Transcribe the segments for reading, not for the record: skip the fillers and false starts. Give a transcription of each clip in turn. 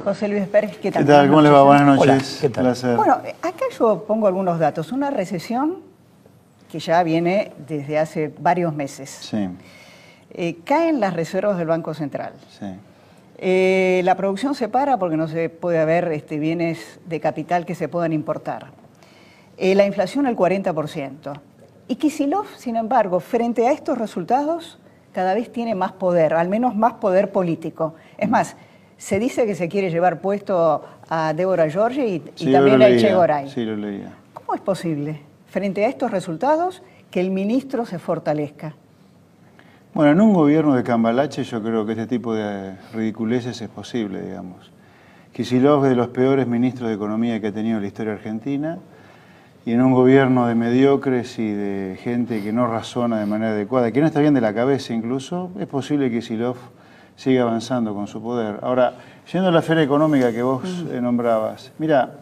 José Luis Pérez, ¿qué tal? ¿Qué tal? ¿Cómo les va? Buenas noches. Hola, ¿qué tal? Placer. Bueno, acá yo pongo algunos datos. Una recesión que ya viene desde hace varios meses. Sí, Caen las reservas del Banco Central. sí. La producción se para porque no se puede haber bienes de capital que se puedan importar. La inflación al 40%. Y Kicillof, sin embargo, frente a estos resultados, cada vez tiene más poder, al menos más poder político. Es más, se dice que se quiere llevar puesto a Débora Giorgi y también a Echegoray. Sí, lo leía. ¿Cómo es posible, frente a estos resultados, que el ministro se fortalezca? Bueno, en un gobierno de cambalache yo creo que este tipo de ridiculeces es posible, digamos. Kicillof es de los peores ministros de Economía que ha tenido la historia argentina, y en un gobierno de mediocres y de gente que no razona de manera adecuada, que no está bien de la cabeza incluso, es posible que Kicillof siga avanzando con su poder. Ahora, yendo a la esfera económica que vos nombrabas, mira,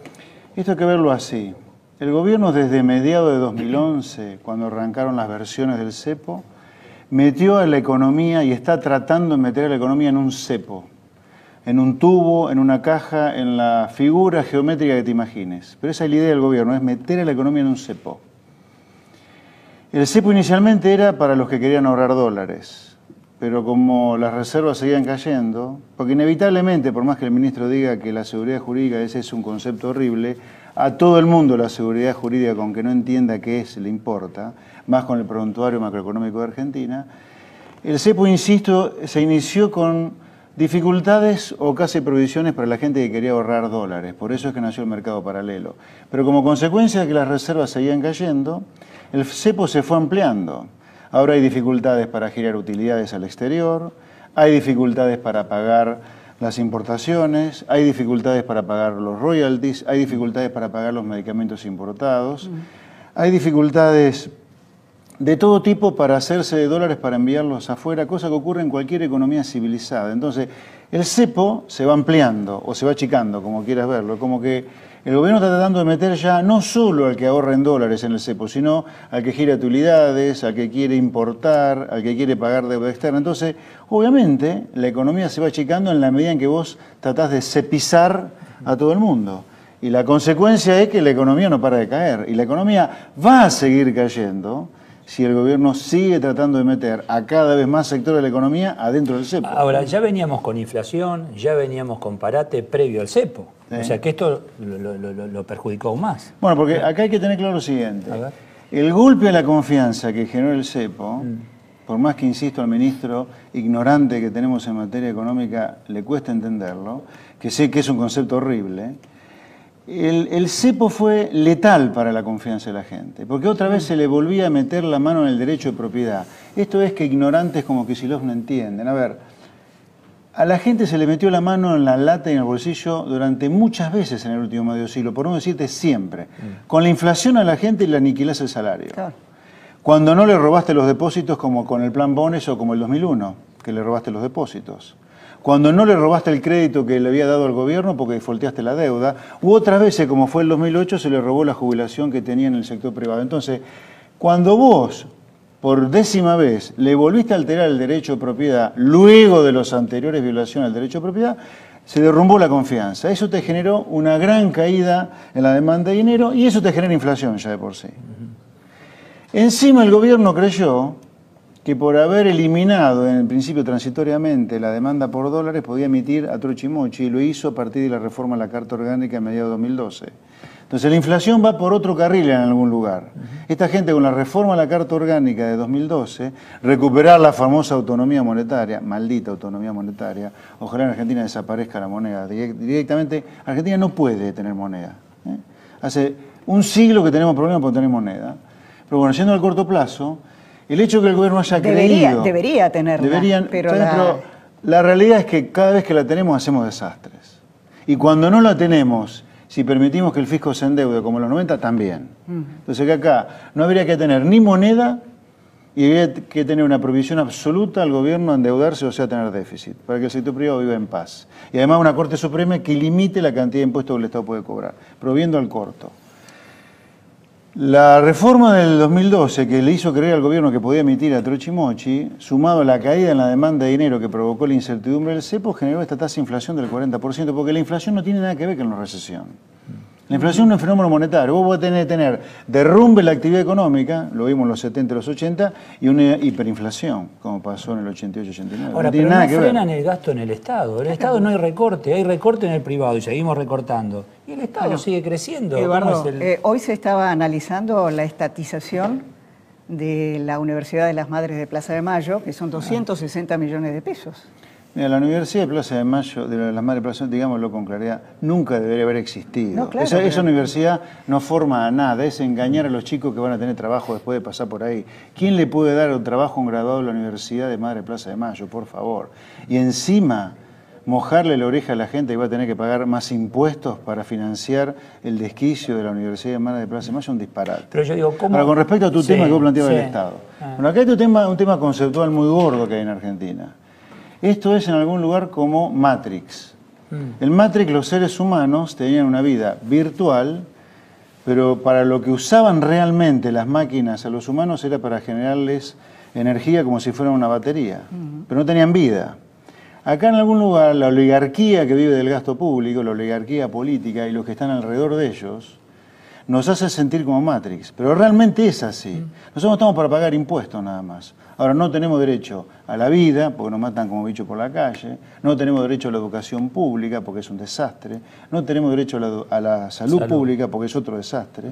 esto hay que verlo así. El gobierno desde mediados de 2011, cuando arrancaron las versiones del cepo, metió a la economía y está tratando de meter a la economía en un cepo, en un tubo, en una caja, en la figura geométrica que te imagines. Pero esa es la idea del gobierno, es meter a la economía en un cepo. El cepo inicialmente era para los que querían ahorrar dólares, pero como las reservas seguían cayendo, porque inevitablemente, por más que el ministro diga que la seguridad jurídica ese es un concepto horrible, a todo el mundo la seguridad jurídica, con que no entienda qué es, le importa, más con el prontuario macroeconómico de Argentina. El cepo, insisto, se inició con dificultades o casi prohibiciones para la gente que quería ahorrar dólares. Por eso es que nació el mercado paralelo. Pero como consecuencia de que las reservas seguían cayendo, el cepo se fue ampliando. Ahora hay dificultades para girar utilidades al exterior, hay dificultades para pagar las importaciones, hay dificultades para pagar los royalties, hay dificultades para pagar los medicamentos importados, hay dificultades de todo tipo para hacerse de dólares para enviarlos afuera, cosa que ocurre en cualquier economía civilizada. Entonces, el cepo se va ampliando o se va achicando, como quieras verlo, como que el gobierno está tratando de meter ya no solo al que ahorra en dólares en el cepo, sino al que gira utilidades, al que quiere importar, al que quiere pagar deuda externa. Entonces, obviamente, la economía se va achicando en la medida en que vos tratás de cepizar a todo el mundo. Y la consecuencia es que la economía no para de caer. Y la economía va a seguir cayendo si el gobierno sigue tratando de meter a cada vez más sectores de la economía adentro del cepo. Ahora, ya veníamos con inflación, ya veníamos con parate previo al cepo. Sí. O sea que esto lo perjudicó aún más. Bueno, porque acá hay que tener claro lo siguiente. El golpe a la confianza que generó el cepo, por más que insisto al ministro ignorante que tenemos en materia económica, le cuesta entenderlo, que sé que es un concepto horrible. El cepo fue letal para la confianza de la gente, porque otra vez se le volvía a meter la mano en el derecho de propiedad. Esto es que ignorantes como Kicillof no entienden. A ver, a la gente se le metió la mano en la lata y en el bolsillo durante muchas veces en el último medio siglo, por no decirte siempre. Con la inflación a la gente le aniquilás el salario. Claro. Cuando no le robaste los depósitos como con el plan Bones o como el 2001, que le robaste los depósitos. Cuando no le robaste el crédito que le había dado al gobierno porque defaulteaste la deuda, u otras veces, como fue el 2008, se le robó la jubilación que tenía en el sector privado. Entonces, cuando vos, por 10ª vez, le volviste a alterar el derecho de propiedad, luego de las anteriores violaciones al derecho de propiedad, se derrumbó la confianza. Eso te generó una gran caída en la demanda de dinero y eso te genera inflación ya de por sí. Encima el gobierno creyó que por haber eliminado en el principio transitoriamente la demanda por dólares podía emitir a troche y moche, y lo hizo a partir de la reforma a la Carta Orgánica en mediados de 2012. Entonces la inflación va por otro carril en algún lugar. Esta gente con la reforma a la Carta Orgánica de 2012, recuperar la famosa autonomía monetaria, maldita autonomía monetaria, ojalá en Argentina desaparezca la moneda. Directamente, Argentina no puede tener moneda. Hace un siglo que tenemos problemas por tener moneda. Pero bueno, yendo al corto plazo, el hecho de que el gobierno haya creído... Debería tenerla, pero la realidad es que cada vez que la tenemos hacemos desastres. Y cuando no la tenemos, si permitimos que el fisco se endeude como en los 90, también. Entonces que acá no habría que tener ni moneda y habría que tener una prohibición absoluta al gobierno a endeudarse, o sea, tener déficit, para que el sector privado viva en paz. Y además una Corte Suprema que limite la cantidad de impuestos que el Estado puede cobrar, pero viendo al corto. La reforma del 2012 que le hizo creer al gobierno que podía emitir a trochimochi, sumado a la caída en la demanda de dinero que provocó la incertidumbre del cepo, generó esta tasa de inflación del 40%, porque la inflación no tiene nada que ver con la recesión. La inflación no es un fenómeno monetario. Vos podés tener derrumbe en la actividad económica, lo vimos en los 70 y los 80, y una hiperinflación, como pasó en el 88-89. Ahora, no tiene pero nada no que frenan ver. el gasto en el Estado. En el Estado no hay recorte en el privado y seguimos recortando. Y el Estado sigue creciendo. Eduardo, ¿Cómo es hoy se estaba analizando la estatización de la Universidad de las Madres de Plaza de Mayo, que son 260 millones de pesos. Mira, la Universidad de Plaza de Mayo, de las Madres de Plaza, digámoslo con claridad, nunca debería haber existido. No, claro, esa universidad no forma a nada, es engañar a los chicos que van a tener trabajo después de pasar por ahí. ¿Quién le puede dar un trabajo a un graduado de la Universidad de Madre de Plaza de Mayo, por favor? Y encima, mojarle la oreja a la gente que va a tener que pagar más impuestos para financiar el desquicio de la Universidad de Madre de Plaza de Mayo es un disparate. Pero yo digo, ¿cómo? Ahora, con respecto a tu tema que vos planteabas del sí. Estado. Bueno, acá hay un tema conceptual muy gordo que hay en Argentina. Esto es en algún lugar como Matrix. En Matrix los seres humanos tenían una vida virtual, pero para lo que usaban realmente las máquinas a los humanos era para generarles energía como si fuera una batería, pero no tenían vida. Acá en algún lugar la oligarquía que vive del gasto público, la oligarquía política y los que están alrededor de ellos, nos hace sentir como Matrix, pero realmente es así. Nosotros no estamos para pagar impuestos nada más. Ahora, no tenemos derecho a la vida, porque nos matan como bichos por la calle, no tenemos derecho a la educación pública, porque es un desastre, no tenemos derecho a la salud pública, porque es otro desastre.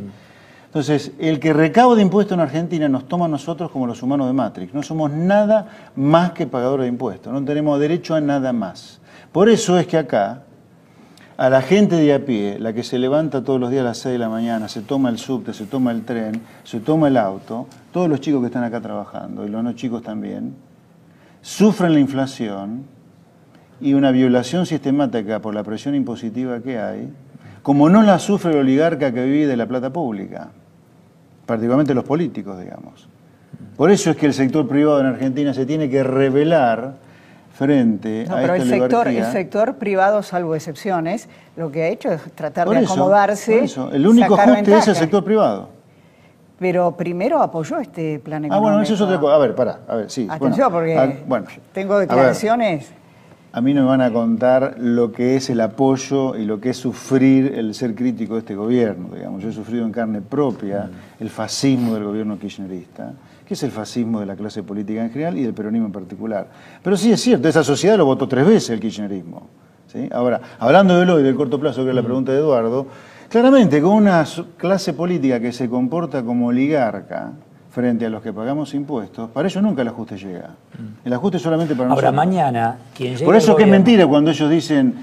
Entonces, el que recauda impuestos en Argentina nos toma a nosotros como los humanos de Matrix. No somos nada más que pagadores de impuestos, no tenemos derecho a nada más. Por eso es que acá, a la gente de a pie, la que se levanta todos los días a las 6 de la mañana, se toma el subte, se toma el tren, se toma el auto, todos los chicos que están acá trabajando, y los no chicos también, sufren la inflación y una violación sistemática por la presión impositiva que hay, como no la sufre el oligarca que vive de la plata pública, particularmente los políticos, digamos. Por eso es que el sector privado en Argentina se tiene que rebelar frente a esta oligarquía. El sector privado, salvo excepciones, lo que ha hecho es tratar de acomodarse. Por eso, el único ajuste es el sector privado. Pero primero apoyó este plan económico. Bueno, eso es otra cosa. A ver, pará, a ver, sí. Atención, porque tengo declaraciones. A mí no me van a contar lo que es el apoyo y lo que es sufrir el ser crítico de este gobierno, digamos. Yo he sufrido en carne propia el fascismo del gobierno kirchnerista, que es el fascismo de la clase política en general y del peronismo en particular. Pero sí es cierto, esa sociedad lo votó 3 veces el kirchnerismo, ¿sí? Ahora, hablando de lo y del corto plazo, que es la pregunta de Eduardo, claramente con una clase política que se comporta como oligarca frente a los que pagamos impuestos, para ellos nunca el ajuste llega. El ajuste es solamente para nosotros. Ahora, mañana, quien llegue Por eso al que es gobierno, mentira cuando ellos dicen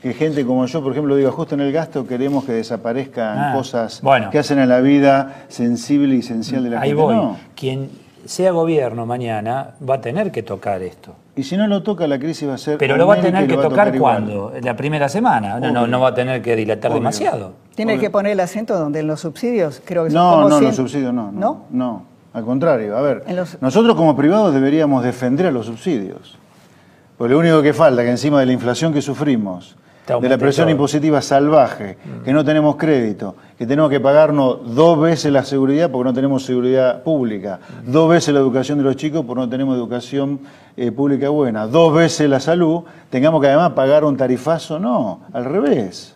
que gente como yo, por ejemplo, digo, ajuste en el gasto, queremos que desaparezcan cosas que hacen a la vida sensible y esencial de la gente. Ahí voy. No. Quien sea gobierno mañana va a tener que tocar esto. Y si no lo toca, la crisis va a ser... Pero lo va a tener homérica y que lo va a tocar ¿cuándo? La primera semana. No va a tener que dilatar demasiado. Tiene que poner el acento donde en los subsidios, creo que son No, como no, 100. los subsidios no. ¿No? No. Al contrario, a ver, nosotros como privados deberíamos defender a los subsidios. Porque lo único que falta, que encima de la inflación que sufrimos, de la presión impositiva salvaje, que no tenemos crédito, que tenemos que pagarnos 2 veces la seguridad porque no tenemos seguridad pública, 2 veces la educación de los chicos porque no tenemos educación pública buena, 2 veces la salud, tengamos que además pagar un tarifazo, no, al revés.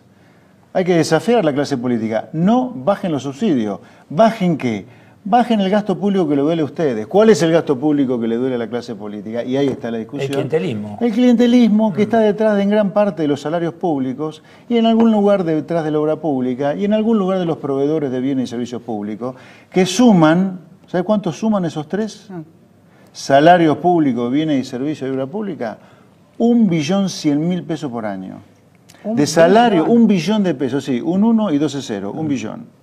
Hay que desafiar a la clase política. No bajen los subsidios. ¿Bajen qué? Bajen el gasto público que le duele a ustedes. ¿Cuál es el gasto público que le duele a la clase política? Y ahí está la discusión. El clientelismo. El clientelismo que está detrás de en gran parte de los salarios públicos y en algún lugar detrás de la obra pública y en algún lugar de los proveedores de bienes y servicios públicos que suman, ¿sabe cuánto suman esos 3? Salarios públicos, bienes y servicios de obra pública, 1.100.000 pesos por año. De salario, 1 billón de pesos, sí, un 1 y 12 ceros, 1 billón.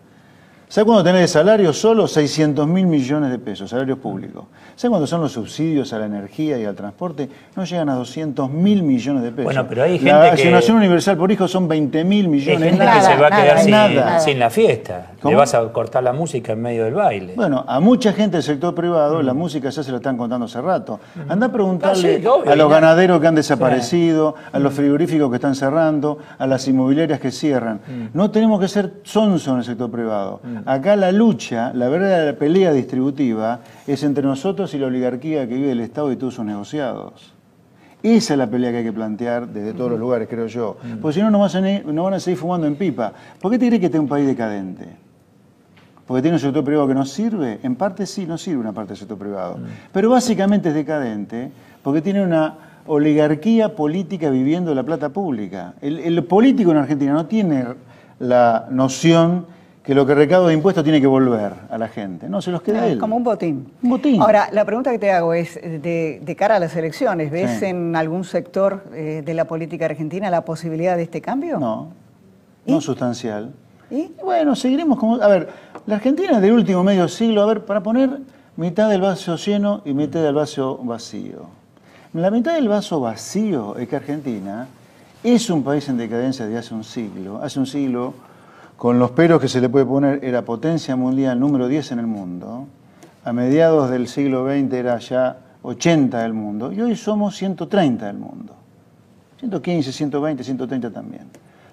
¿Sabe cuándo tenés de salario solo? 600.000 millones de pesos, salarios públicos. ¿Sabe cuándo son los subsidios a la energía y al transporte? No llegan a 200.000 millones de pesos. Bueno, pero hay gente la asignación universal por hijo son 20.000 millones. Hay gente que se va a quedar sin la fiesta. ¿Cómo? Le vas a cortar la música en medio del baile. Bueno, a mucha gente del sector privado la música ya se la están contando hace rato. Andá a preguntarle obvio, a los ganaderos que han desaparecido, a los frigoríficos que están cerrando, a las inmobiliarias que cierran. No tenemos que ser sonsos en el sector privado. Acá la lucha, la verdadera pelea distributiva, es entre nosotros y la oligarquía que vive el Estado y todos sus negociados. Esa es la pelea que hay que plantear desde todos los lugares, creo yo. Porque si no, no van a seguir fumando en pipa. ¿Por qué te crees que este es un país decadente? ¿Porque tiene un sector privado que no sirve? En parte sí, no sirve una parte del sector privado. Pero básicamente es decadente porque tiene una oligarquía política viviendo de la plata pública. El político en Argentina no tiene la noción que lo que recauda de impuestos tiene que volver a la gente. No, se los queda él. Como un botín. Un botín. Ahora, la pregunta que te hago es, de cara a las elecciones, ¿ves Sí. en algún sector de la política argentina la posibilidad de este cambio? No, ¿Y? no sustancial. ¿Y? Y bueno, seguiremos como... A ver, la Argentina del último medio siglo, a ver, para poner mitad del vaso lleno y mitad del vaso vacío. La mitad del vaso vacío es que Argentina es un país en decadencia de hace un siglo. Hace un siglo, con los peros que se le puede poner, era potencia mundial número 10 en el mundo. A mediados del siglo XX era ya 80 del mundo. Y hoy somos 130 del mundo. 115, 120, 130 también.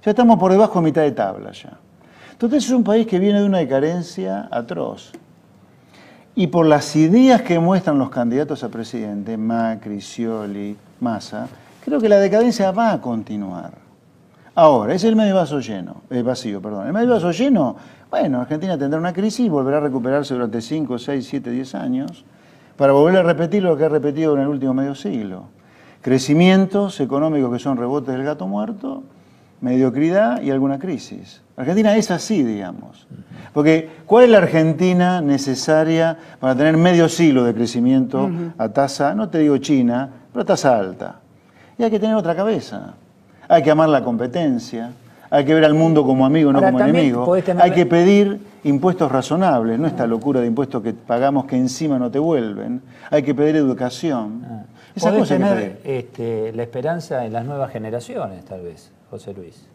Ya estamos por debajo de mitad de tabla ya. Entonces es un país que viene de una decadencia atroz. Y por las ideas que muestran los candidatos a presidente, Macri, Scioli, Massa, creo que la decadencia va a continuar. Ahora, es el medio vaso lleno, vacío, perdón. El medio vaso lleno, bueno, Argentina tendrá una crisis y volverá a recuperarse durante 5, 6, 7, 10 años para volver a repetir lo que ha repetido en el último medio siglo. Crecimientos económicos que son rebotes del gato muerto, mediocridad y alguna crisis. Argentina es así, digamos. Porque, ¿cuál es la Argentina necesaria para tener medio siglo de crecimiento a tasa, no te digo China, pero a tasa alta? Y hay que tener otra cabeza. Hay que amar la competencia, hay que ver al mundo como amigo, no como enemigo. Hay que pedir impuestos razonables, no esta locura de impuestos que pagamos que encima no te vuelven. Hay que pedir educación. Esa Podés cosa hay que tener la esperanza en las nuevas generaciones, tal vez, José Luis.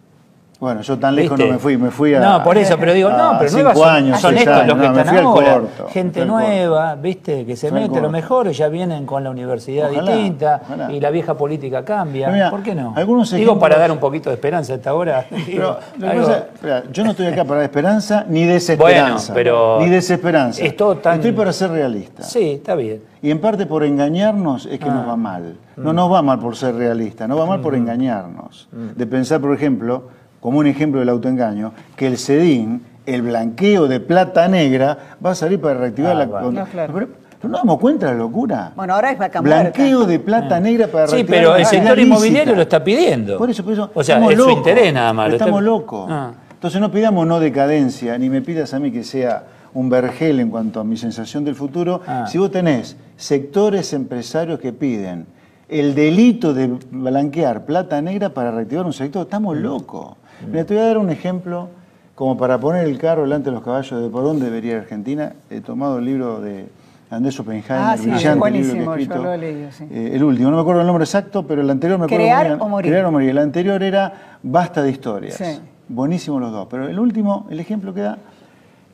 Bueno, yo tan lejos ¿Viste? no me fui a... No, por eso, pero digo, no, pero 5 nuevas años, son 6 estos años, los que no, me están fui al ahora. corto, Gente fui al corto. nueva, ¿viste? Que se Fui al mete a lo corto. mejor y ya vienen con la universidad Ojalá, distinta ojalá. y la vieja política cambia. Pero mira, ¿por qué no? algunos Digo, para ejemplos- dar un poquito de esperanza a esta hora. Pero, lo que pasa, espera, yo no estoy acá para dar esperanza ni desesperanza. Bueno, pero ni desesperanza. es todo tan- Estoy para ser realista. Sí, está bien. Y en parte por engañarnos es que nos va mal. No nos va mal por ser realistas, nos va mal por engañarnos. De pensar, por ejemplo, como un ejemplo del autoengaño, que el SEDIN, el blanqueo de plata negra, va a salir para reactivar la... bueno. No, claro. Pero ¿no nos damos cuenta de la locura? Bueno, ahora es vaca muerta. Blanqueo de plata negra para Sí, reactivar pero la el sector actividad inmobiliario lícita. lo está pidiendo. Por eso o sea, estamos es su locos, interés nada más. Estamos locos. Ah. Entonces no pidamos no decadencia, ni me pidas a mí que sea un vergel en cuanto a mi sensación del futuro. Si vos tenés sectores empresarios que piden el delito de blanquear plata negra para reactivar un sector, estamos locos. Mira, te voy a dar un ejemplo como para poner el carro delante de los caballos de por dónde debería ir Argentina. He tomado el libro de Andrés Oppenheimer, Sí, brillante buenísimo, libro que he yo escrito. lo he leído, sí. El último, no me acuerdo el nombre exacto, pero el anterior me acuerdo. Crear muy bien. o morir. Crear o morir. El anterior era Basta de historias. Sí. Buenísimos los dos. Pero el último, el ejemplo que da,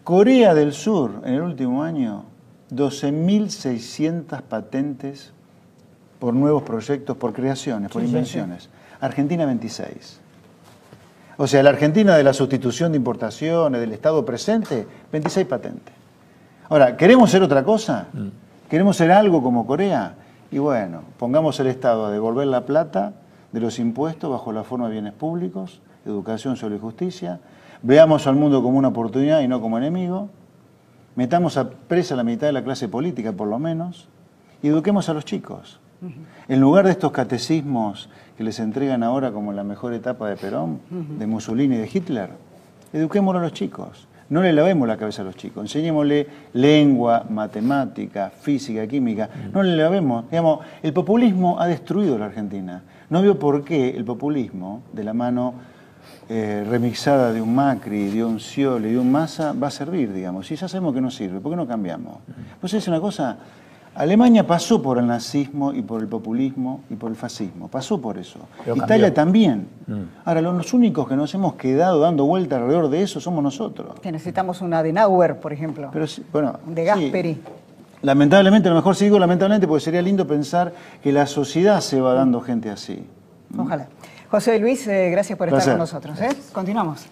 Corea del Sur, en el último año, 12.600 patentes por nuevos proyectos, por creaciones, por invenciones. Argentina 26. O sea, la Argentina de la sustitución de importaciones, del Estado presente, 26 patentes. Ahora, ¿queremos ser otra cosa? ¿Queremos ser algo como Corea? Y bueno, pongamos el Estado a devolver la plata de los impuestos bajo la forma de bienes públicos, educación, salud y justicia. Veamos al mundo como una oportunidad y no como enemigo. Metamos a presa la mitad de la clase política, por lo menos, y eduquemos a los chicos. En lugar de estos catecismos que les entregan ahora como la mejor etapa de Perón, de Mussolini y de Hitler, eduquémoslo a los chicos. No le lavemos la cabeza a los chicos. Enseñémosle lengua, matemática, física, química. No le lavemos. Digamos, el populismo ha destruido la Argentina. No veo por qué el populismo, de la mano remixada de un Macri, de un Scioli, de un Massa, va a servir, digamos. Si ya sabemos que no sirve, ¿por qué no cambiamos? Pues es una cosa... Alemania pasó por el nazismo y por el populismo y por el fascismo. Pasó por eso. Pero Italia cambió. también. Ahora, los únicos que nos hemos quedado dando vuelta alrededor de eso somos nosotros. Que necesitamos una Adenauer, por ejemplo. Pero sí, bueno, De Gasperi. sí. Lamentablemente, a lo mejor sí digo lamentablemente porque sería lindo pensar que la sociedad se va dando gente así. Ojalá. José Luis, gracias por estar Placer. con nosotros. Continuamos.